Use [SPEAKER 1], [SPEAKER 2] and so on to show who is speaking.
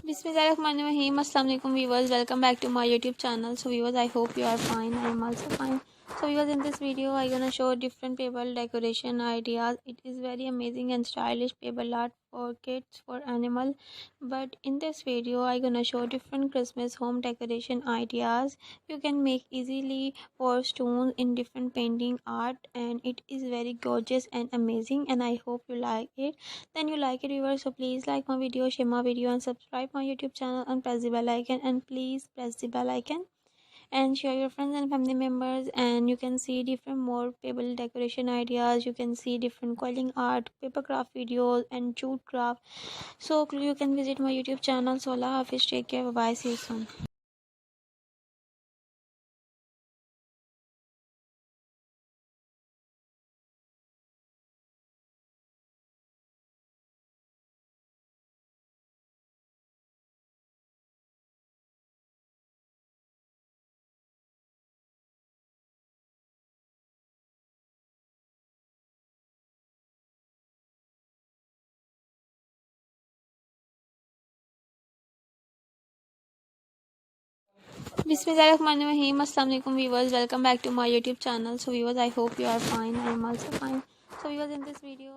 [SPEAKER 1] Bismillahirrahmanirrahim. Assalamu alaikum viewers. Welcome back to my YouTube channel. So viewers, I hope you are fine. I am also fine. So viewers, in this video I gonna show different pebble decoration ideas. It is very amazing and stylish pebble art for kids, for animal. But in this video I gonna show different Christmas home decoration ideas you can make easily for stones in different painting art, and it is very gorgeous and amazing, and I hope you like it. Then you like it viewers, so please like my video, share my video, and subscribe my YouTube channel and press the bell icon, and please press the bell icon and share your friends and family members. And you can see different more pebble decoration ideas, you can see different quilting art, paper craft videos, and jute craft. So you can visit my YouTube channel. So Allah Hafiz, take care, bye bye, see you soon. Bismillahirrahmanirrahim. Assalamu alaikum viewers. Welcome back to my YouTube channel. So viewers, I hope you are fine. I am also fine. So viewers, in this video